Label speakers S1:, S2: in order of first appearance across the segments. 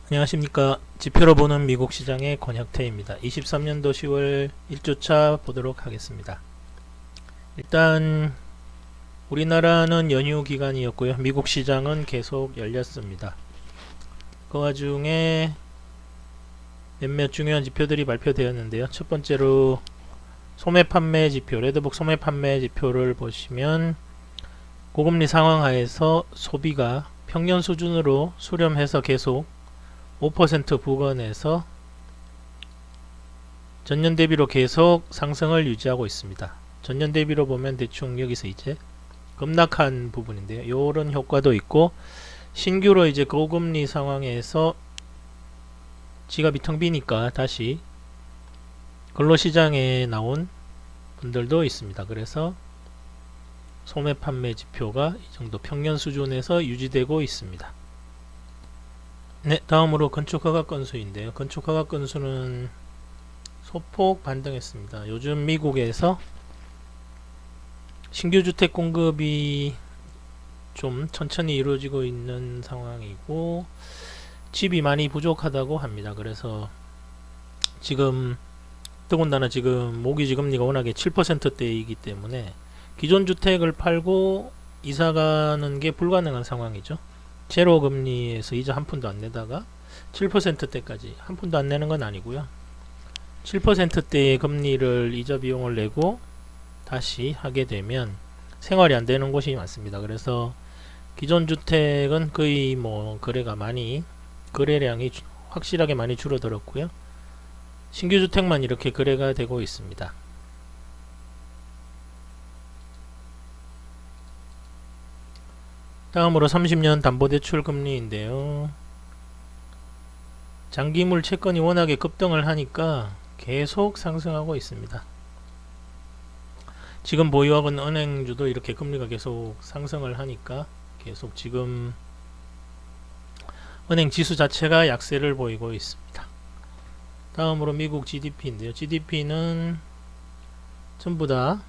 S1: 안녕하십니까. 지표로 보는 미국 시장의 권혁태입니다. 23년도 10월 1주차 보도록 하겠습니다. 일단 우리나라는 연휴 기간이었고요. 미국 시장은 계속 열렸습니다. 그 와중에 몇몇 중요한 지표들이 발표되었는데요. 첫 번째로 소매 판매 지표, 레드북 소매 판매 지표를 보시면 고금리 상황 하에서 소비가 평년 수준으로 수렴해서 계속 5% 부근에서 전년 대비로 계속 상승을 유지하고 있습니다. 전년 대비로 보면 대충 여기서 이제 급락한 부분인데요. 이런 효과도 있고, 신규로 이제 고금리 상황에서 지갑이 텅 비니까 다시 근로시장에 나온 분들도 있습니다. 그래서 소매 판매 지표가 이 정도 평년 수준에서 유지되고 있습니다. 네, 다음으로 건축 허가 건수인데요. 건축 허가 건수는 소폭 반등했습니다. 요즘 미국에서 신규 주택 공급이 좀 천천히 이루어지고 있는 상황이고, 집이 많이 부족하다고 합니다. 그래서 지금 더군다나 지금 모기지 금리가 워낙에 7%대이기 때문에 기존 주택을 팔고 이사가는 게 불가능한 상황이죠. 제로 금리에서 이자 한 푼도 안 내다가 7%대까지 한 푼도 안 내는 건 아니고요. 7%대의 금리를 이자 비용을 내고 다시 하게 되면 생활이 안 되는 곳이 많습니다. 그래서 기존 주택은 거의 뭐 거래량이 확실하게 많이 줄어들었고요. 신규 주택만 이렇게 거래가 되고 있습니다. 다음으로 30년 담보대출 금리인데요. 장기물 채권이 워낙에 급등을 하니까 계속 상승하고 있습니다. 지금 보유하고 있는 은행주도 이렇게 금리가 계속 상승을 하니까 계속 지금 은행 지수 자체가 약세를 보이고 있습니다. 다음으로 미국 GDP인데요. GDP는 전부 다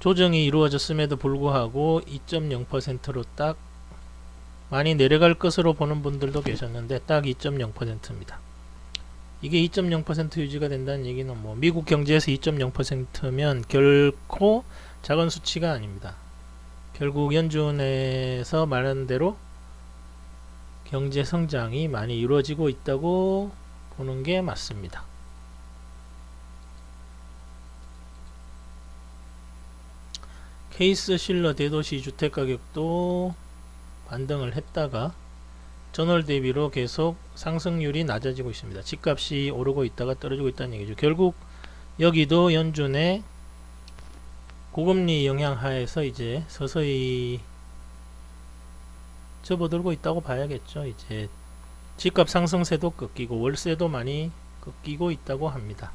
S1: 조정이 이루어졌음에도 불구하고 2.0%로 딱 많이 내려갈 것으로 보는 분들도 계셨는데 딱 2.0%입니다. 이게 2.0% 유지가 된다는 얘기는 뭐 미국 경제에서 2.0%면 결코 작은 수치가 아닙니다. 결국 연준에서 말한 대로 경제 성장이 많이 이루어지고 있다고 보는 게 맞습니다. 케이스 실러 대도시 주택가격도 반등을 했다가 전월 대비로 계속 상승률이 낮아지고 있습니다. 집값이 오르고 있다가 떨어지고 있다는 얘기죠. 결국 여기도 연준의 고금리 영향 하에서 이제 서서히 접어들고 있다고 봐야겠죠. 이제 집값 상승세도 꺾이고 월세도 많이 꺾이고 있다고 합니다.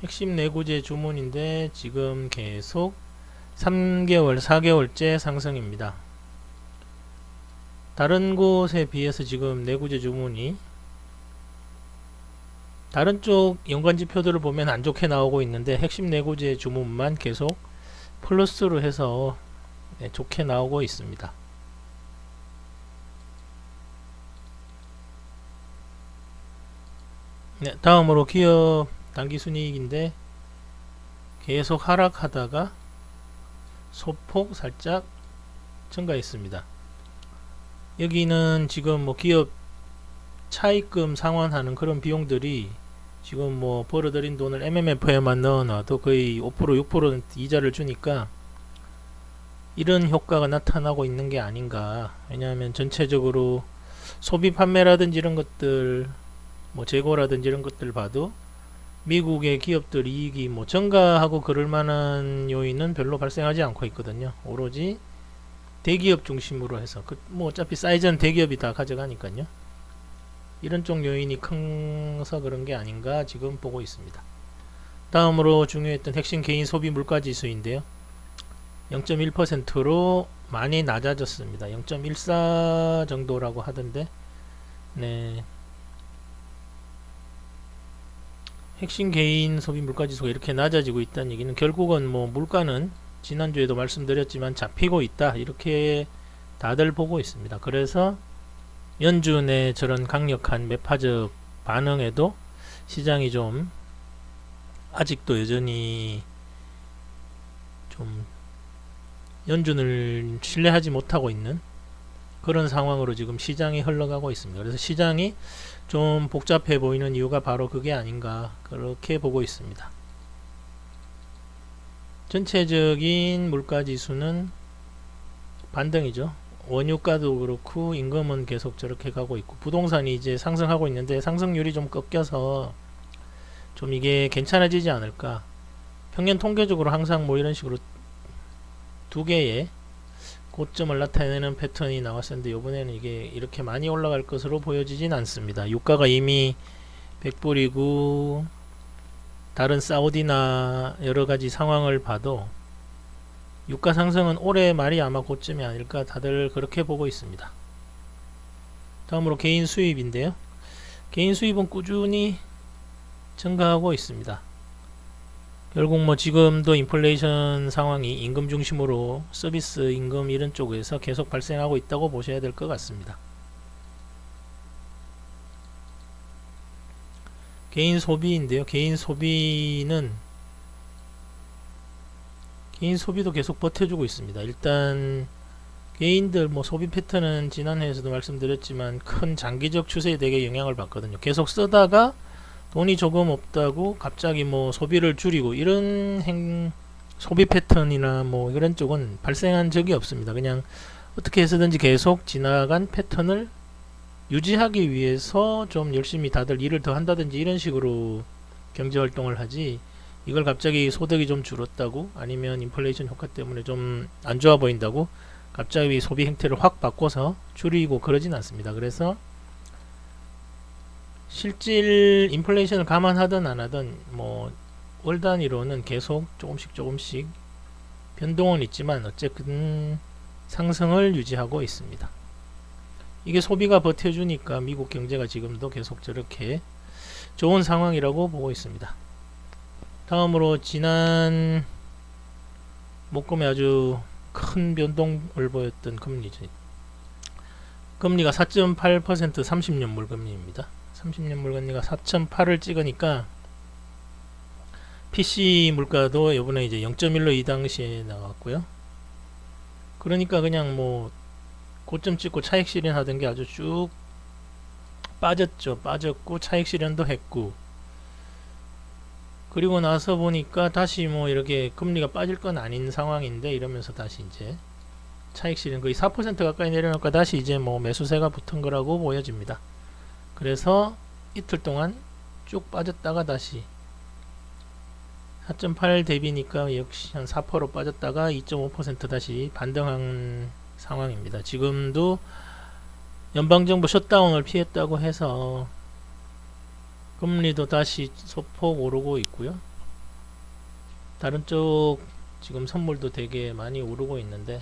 S1: 핵심 내구재 주문인데 지금 계속 3개월, 4개월째 상승입니다. 다른 곳에 비해서 지금 내구재 주문이 다른 쪽 연관지표들을 보면 안 좋게 나오고 있는데 핵심 내구재 주문만 계속 플러스로 해서 좋게 나오고 있습니다. 네, 다음으로 기업 당기순이익인데 계속 하락하다가 소폭 살짝 증가했습니다. 여기는 지금 뭐 기업 차입금 상환하는 그런 비용들이 지금 뭐 벌어들인 돈을 MMF에만 넣어놔도 거의 5% 6% 이자를 주니까 이런 효과가 나타나고 있는 게 아닌가. 왜냐하면 전체적으로 소비 판매라든지 이런 것들 뭐 재고라든지 이런 것들 봐도 미국의 기업들 이익이 뭐 증가하고 그럴 만한 요인은 별로 발생하지 않고 있거든요. 오로지 대기업 중심으로 해서 뭐 어차피 사이즈는 대기업이 다 가져가니까요. 이런 쪽 요인이 커서 그런 게 아닌가 지금 보고 있습니다. 다음으로 중요했던 핵심 개인 소비 물가 지수인데요. 0.1%로 많이 낮아졌습니다. 0.14 정도라고 하던데, 네. 핵심 개인 소비 물가 지수가 이렇게 낮아지고 있다는 얘기는 결국은 뭐 물가는 지난주에도 말씀드렸지만 잡히고 있다 이렇게 다들 보고 있습니다. 그래서 연준의 저런 강력한 매파적 반응에도 시장이 좀 아직도 여전히 좀 연준을 신뢰하지 못하고 있는 그런 상황으로 지금 시장이 흘러가고 있습니다. 그래서 시장이 좀 복잡해 보이는 이유가 바로 그게 아닌가 그렇게 보고 있습니다. 전체적인 물가지수는 반등이죠. 원유가도 그렇고 임금은 계속 저렇게 가고 있고 부동산이 이제 상승하고 있는데 상승률이 좀 꺾여서 좀 이게 괜찮아지지 않을까. 평년 통계적으로 항상 뭐 이런 식으로 두 개의 고점을 나타내는 패턴이 나왔었는데 이번에는 이게 이렇게 많이 올라갈 것으로 보여지진 않습니다. 유가가 이미 100불이고 다른 사우디나 여러가지 상황을 봐도 유가 상승은 올해 말이 아마 고점이 아닐까 다들 그렇게 보고 있습니다. 다음으로 개인 수입인데요. 개인 수입은 꾸준히 증가하고 있습니다. 결국 뭐 지금도 인플레이션 상황이 임금 중심으로 서비스 임금 이런 쪽에서 계속 발생하고 있다고 보셔야 될 것 같습니다. 개인 소비인데요. 개인 소비도 계속 버텨주고 있습니다. 일단 개인들 뭐 소비 패턴은 지난 회에서도 말씀드렸지만 큰 장기적 추세에 되게 영향을 받거든요. 계속 쓰다가 돈이 조금 없다고 갑자기 뭐 소비를 줄이고 이런 소비 패턴이나 뭐 이런 쪽은 발생한 적이 없습니다. 그냥 어떻게 해서든지 계속 지나간 패턴을 유지하기 위해서 좀 열심히 다들 일을 더 한다든지 이런 식으로 경제활동을 하지, 이걸 갑자기 소득이 좀 줄었다고 아니면 인플레이션 효과 때문에 좀 안 좋아 보인다고 갑자기 소비 행태를 확 바꿔서 줄이고 그러진 않습니다. 그래서 실질 인플레이션을 감안하든 안 하든 뭐 월 단위로는 계속 조금씩 변동은 있지만 어쨌든 상승을 유지하고 있습니다. 이게 소비가 버텨주니까 미국 경제가 지금도 계속 저렇게 좋은 상황이라고 보고 있습니다. 다음으로 지난 목금에 아주 큰 변동을 보였던 금리죠. 금리가 4.8% 30년 물금리입니다. 30년 물금리가 4.8을 찍으니까 PC 물가도 이번에 이제 0.1로 이 당시에 나왔고요. 그러니까 그냥 뭐 고점 찍고 차익 실현하던 게 아주 쭉 빠졌고 차익 실현도 했고, 그리고 나서 보니까 다시 뭐 이렇게 금리가 빠질 건 아닌 상황인데 이러면서 다시 이제 차익 실현 거의 4% 가까이 내려놓고 다시 이제 뭐 매수세가 붙은 거라고 보여집니다. 그래서 이틀 동안 쭉 빠졌다가 다시 4.8 대비니까 역시 한 4% 빠졌다가 2.5% 다시 반등한 상황입니다. 지금도 연방정부 셧다운을 피했다고 해서 금리도 다시 소폭 오르고 있고요. 다른 쪽 지금 선물도 되게 많이 오르고 있는데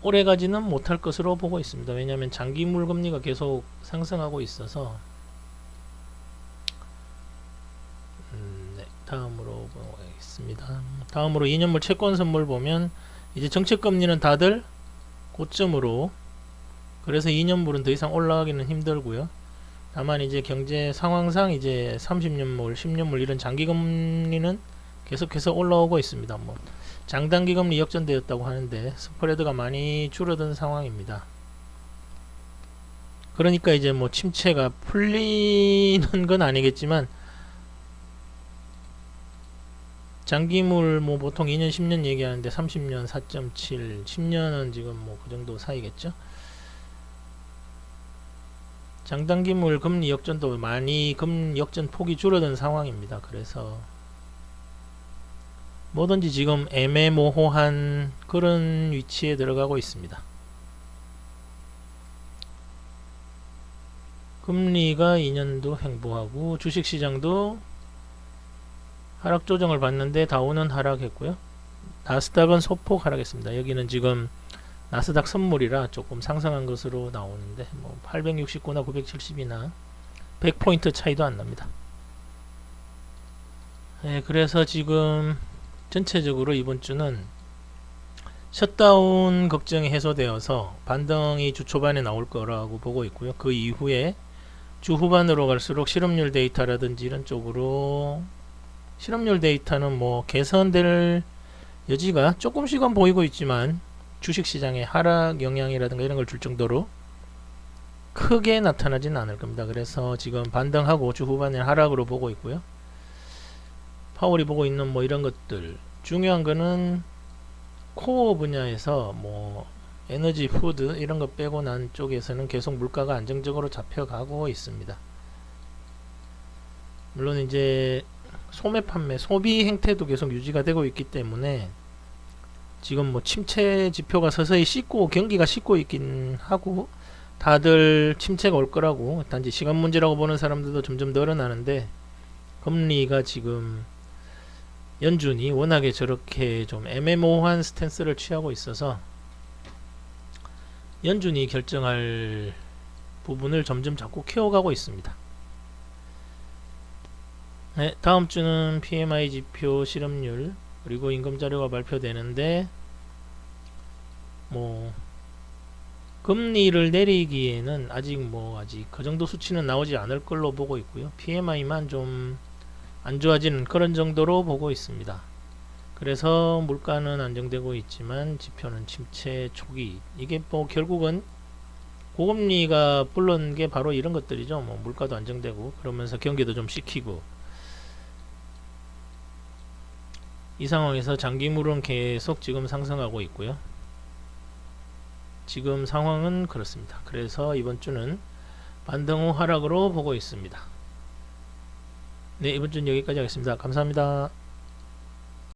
S1: 오래가지는 못할 것으로 보고 있습니다. 왜냐하면 장기물 금리가 계속 상승하고 있어서. 네, 다음으로 보겠습니다. 다음으로 2년물 채권 선물 보면 이제 정책금리는 다들 고점으로, 그래서 2년물은 더 이상 올라가기는 힘들고요. 다만 이제 경제 상황상 이제 30년물, 10년물 이런 장기금리는 계속해서 올라오고 있습니다. 뭐 장단기 금리 역전되었다고 하는데 스프레드가 많이 줄어든 상황입니다. 그러니까 이제 뭐 침체가 풀리는 건 아니겠지만 장기물 뭐 보통 2년 10년 얘기하는데 30년 4.7, 10년은 지금 뭐 그 정도 사이겠죠. 장단기물 금리 역전도 많이 금리 역전 폭이 줄어든 상황입니다. 그래서 뭐든지 지금 애매모호한 그런 위치에 들어가고 있습니다. 금리가 2년도 횡보하고 주식시장도 하락 조정을 받는데 다우는 하락했고요. 나스닥은 소폭 하락했습니다. 여기는 지금 나스닥 선물이라 조금 상승한 것으로 나오는데 뭐 869나 970이나 100포인트 차이도 안 납니다. 네, 그래서 지금 전체적으로 이번 주는 셧다운 걱정이 해소되어서 반등이 주 초반에 나올 거라고 보고 있고요. 그 이후에 주 후반으로 갈수록 실업률 데이터라든지 이런 쪽으로 실업률 데이터는 뭐 개선될 여지가 조금씩은 보이고 있지만 주식시장의 하락 영향이라든가 이런 걸 줄 정도로 크게 나타나지는 않을 겁니다. 그래서 지금 반등하고 주 후반에 하락으로 보고 있고요. 파월이 보고 있는 뭐 이런 것들, 중요한 거는 코어 분야에서 뭐 에너지, 푸드 이런 거 빼고 난 쪽에서는 계속 물가가 안정적으로 잡혀가고 있습니다. 물론 이제 소매 판매, 소비 행태도 계속 유지가 되고 있기 때문에 지금 뭐 침체 지표가 서서히 씻고 경기가 씻고 있긴 하고 다들 침체가 올 거라고, 단지 시간 문제라고 보는 사람들도 점점 늘어나는데, 금리가 지금 연준이 워낙에 저렇게 좀 애매모호한 스탠스를 취하고 있어서 연준이 결정할 부분을 점점 자꾸 키워가고 있습니다. 네, 다음 주는 PMI 지표, 실업률, 그리고 임금 자료가 발표되는데, 뭐 금리를 내리기에는 아직 그 정도 수치는 나오지 않을 걸로 보고 있고요. PMI만 좀 안 좋아지는 그런 정도로 보고 있습니다. 그래서 물가는 안정되고 있지만 지표는 침체 초기. 이게 뭐 결국은 고금리가 불러온 게 바로 이런 것들이죠. 뭐 물가도 안정되고 그러면서 경기도 좀 식히고, 이 상황에서 장기물은 계속 지금 상승하고 있고요. 지금 상황은 그렇습니다. 그래서 이번 주는 반등 후 하락으로 보고 있습니다. 네, 이번 주는 여기까지 하겠습니다. 감사합니다.